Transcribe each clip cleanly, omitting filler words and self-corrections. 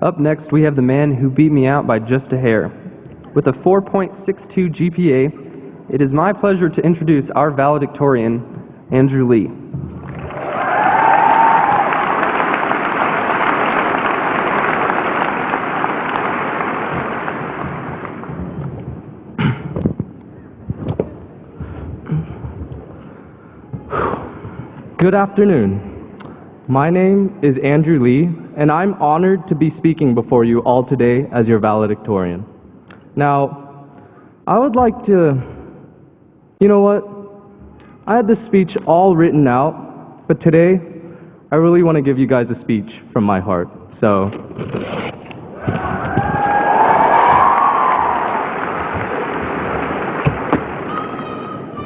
Up next, we have the man who beat me out by just a hair. With a 4.62 GPA, it is my pleasure to introduce our valedictorian, Andrew Lee. Good afternoon. My name is Andrew Lee, and I'm honored to be speaking before you all today as your valedictorian. Now, I would like to, you know what? I had this speech all written out, but today, I really want to give you guys a speech from my heart. So,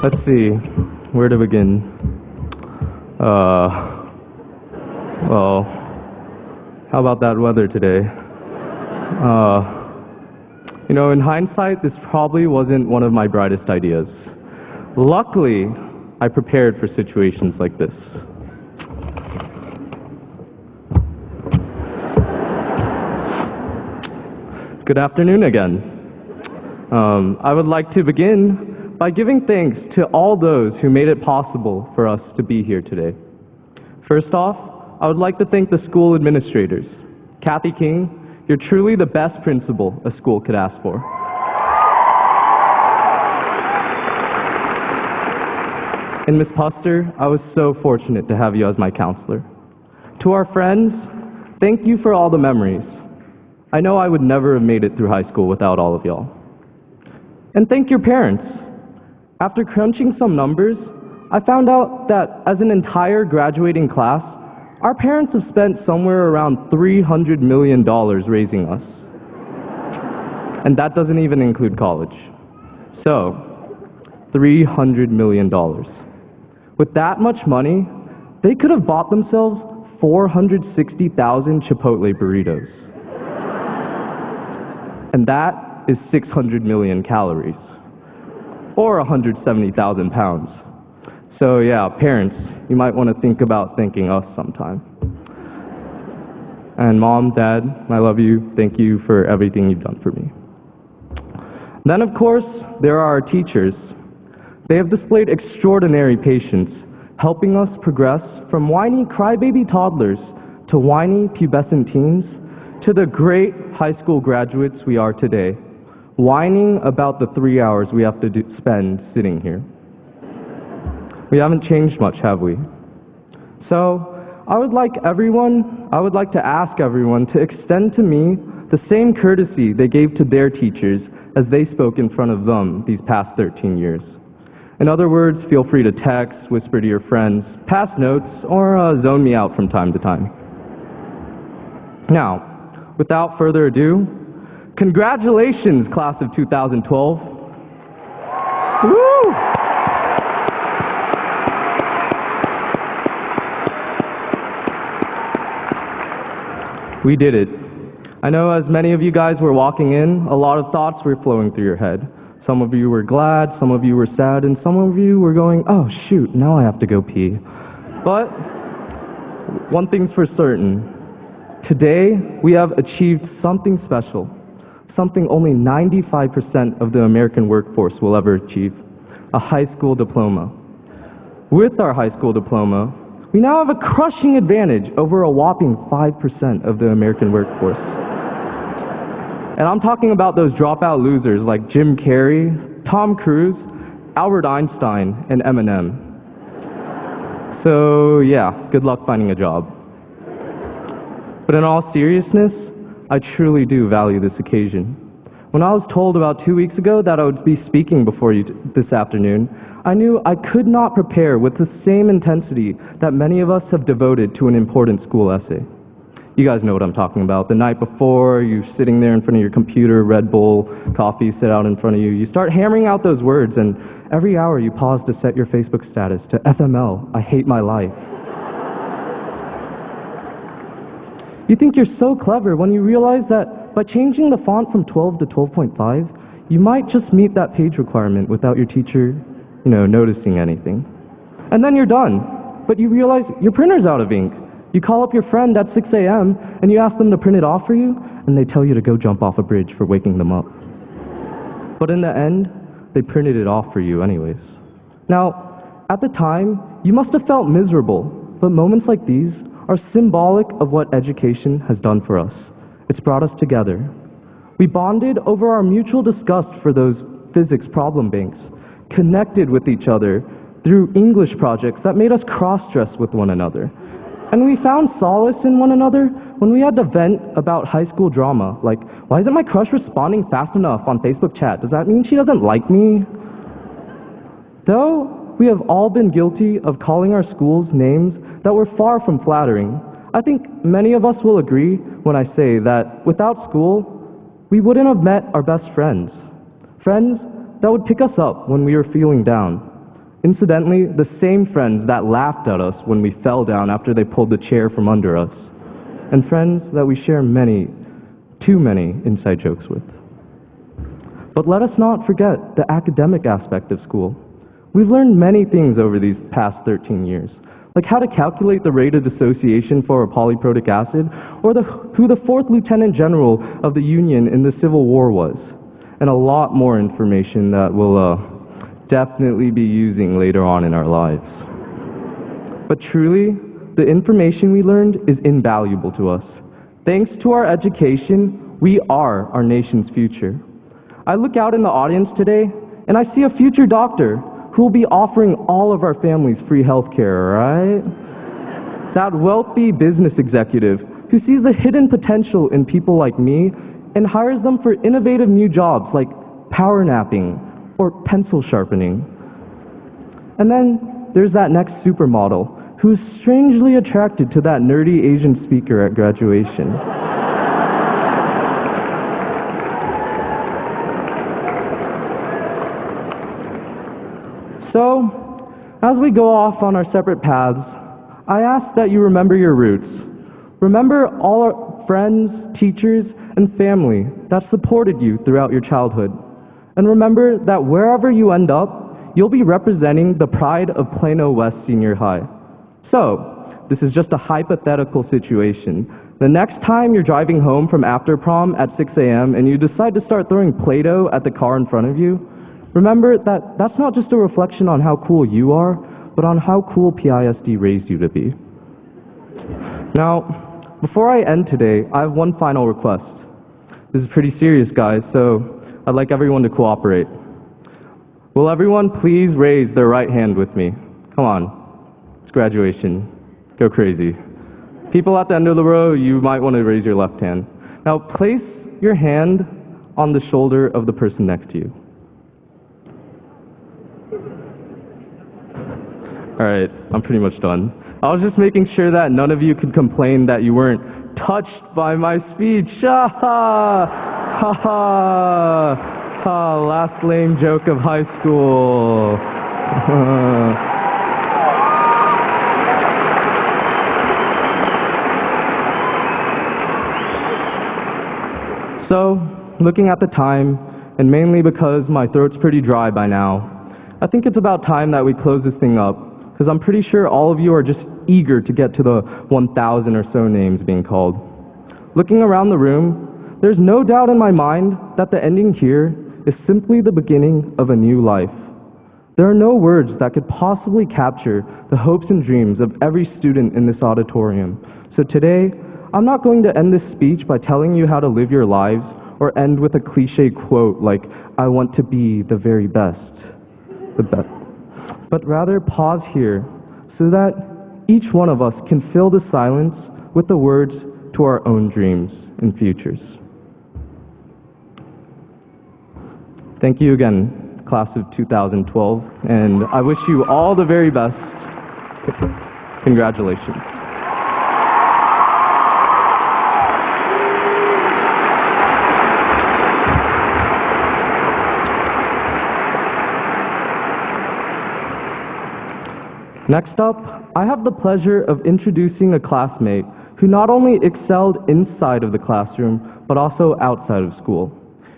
let's see, where to begin? Well, how about that weather today? You know, in hindsight, this probably wasn't one of my brightest ideas. Luckily, I prepared for situations like this. Good afternoon again. I would like to begin by giving thanks to all those who made it possible for us to be here today. First off, I would like to thank the school administrators. Kathy King, you're truly the best principal a school could ask for. And Ms. Puster, I was so fortunate to have you as my counselor. To our friends, thank you for all the memories. I know I would never have made it through high school without all of y'all. And thank your parents. After crunching some numbers, I found out that as an entire graduating class, our parents have spent somewhere around $300 million raising us. And that doesn't even include college. So, $300 million. With that much money, they could have bought themselves 460,000 Chipotle burritos. And that is 600 million calories, or 170,000 pounds. So yeah, parents, you might want to think about thanking us sometime. And Mom, Dad, I love you. Thank you for everything you've done for me. Then, of course, there are our teachers. They have displayed extraordinary patience, helping us progress from whiny crybaby toddlers to whiny pubescent teens to the great high school graduates we are today, whining about the 3 hours we have to spend sitting here. We haven't changed much, have we? So, I would like to ask everyone to extend to me the same courtesy they gave to their teachers as they spoke in front of them these past 13 years. In other words, feel free to text, whisper to your friends, pass notes, or zone me out from time to time. Now, without further ado, congratulations, class of 2012. Woo! We did it. I know as many of you guys were walking in, a lot of thoughts were flowing through your head. Some of you were glad, some of you were sad, and some of you were going, oh shoot, now I have to go pee. But one thing's for certain. Today, we have achieved something special, something only 95% of the American workforce will ever achieve, a high school diploma. With our high school diploma, we now have a crushing advantage over a whopping 5% of the American workforce. And I'm talking about those dropout losers like Jim Carrey, Tom Cruise, Albert Einstein, and Eminem. So yeah, good luck finding a job. But in all seriousness, I truly do value this occasion. When I was told about 2 weeks ago that I would be speaking before you this afternoon, I knew I could not prepare with the same intensity that many of us have devoted to an important school essay. You guys know what I'm talking about. The night before, you're sitting there in front of your computer, Red Bull, coffee sit out in front of you. You start hammering out those words, and every hour you pause to set your Facebook status to FML, I hate my life. You think you're so clever when you realize that by changing the font from 12 to 12.5, you might just meet that page requirement without your teacher, noticing anything. And then you're done, but you realize your printer's out of ink, You call up your friend at 6 a.m. and you ask them to print it off for you, and they tell you to go jump off a bridge for waking them up. But in the end, they printed it off for you anyways. Now, at the time, you must have felt miserable, but moments like these are symbolic of what education has done for us. It's brought us together. We bonded over our mutual disgust for those physics problem banks, connected with each other through English projects that made us cross-dress with one another. And we found solace in one another when we had to vent about high school drama, like, why isn't my crush responding fast enough on Facebook chat? Does that mean she doesn't like me? Though we have all been guilty of calling our schools names that were far from flattering, I think many of us will agree when I say that without school, we wouldn't have met our best friends. Friends that would pick us up when we were feeling down. Incidentally, the same friends that laughed at us when we fell down after they pulled the chair from under us. And friends that we share too many inside jokes with. But let us not forget the academic aspect of school. We've learned many things over these past 13 years, like how to calculate the rate of dissociation for a polyprotic acid, or who the 4th Lieutenant General of the Union in the Civil War was, and a lot more information that we'll definitely be using later on in our lives. But truly, the information we learned is invaluable to us. Thanks to our education, we are our nation's future. I look out in the audience today, and I see a future doctor who will be offering all of our families free health care, right? That wealthy business executive who sees the hidden potential in people like me and hires them for innovative new jobs like power napping or pencil sharpening. And then there's that next supermodel who is strangely attracted to that nerdy Asian speaker at graduation. So, as we go off on our separate paths, I ask that you remember your roots. Remember all our friends, teachers, and family that supported you throughout your childhood. And remember that wherever you end up, you'll be representing the pride of Plano West Senior High. So, this is just a hypothetical situation. The next time you're driving home from after prom at 6 a.m. and you decide to start throwing Play-Doh at the car in front of you, remember that that's not just a reflection on how cool you are, but on how cool PISD raised you to be. Now, before I end today, I have one final request. This is pretty serious, guys, so I'd like everyone to cooperate. Will everyone please raise their right hand with me? Come on. It's graduation. Go crazy. People at the end of the row, you might want to raise your left hand. Now, place your hand on the shoulder of the person next to you. All right, I'm pretty much done. I was just making sure that none of you could complain that you weren't touched by my speech. Ha ha! Ha ha! Ha! Last lame joke of high school. So, looking at the time, and mainly because my throat's pretty dry by now, I think it's about time that we close this thing up, because I'm pretty sure all of you are just eager to get to the 1,000 or so names being called. Looking around the room, there's no doubt in my mind that the ending here is simply the beginning of a new life. There are no words that could possibly capture the hopes and dreams of every student in this auditorium. So today, I'm not going to end this speech by telling you how to live your lives or end with a cliche quote like, "I want to be the very best," but rather pause here so that each one of us can fill the silence with the words to our own dreams and futures. Thank you again, class of 2012, and I wish you all the very best. Congratulations. Next up, I have the pleasure of introducing a classmate who not only excelled inside of the classroom, but also outside of school.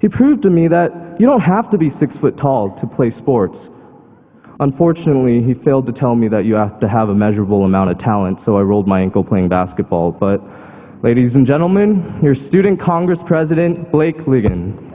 He proved to me that you don't have to be 6 foot tall to play sports. Unfortunately, he failed to tell me that you have to have a measurable amount of talent, so I rolled my ankle playing basketball. But, ladies and gentlemen, your student Congress President, Blake Ligon.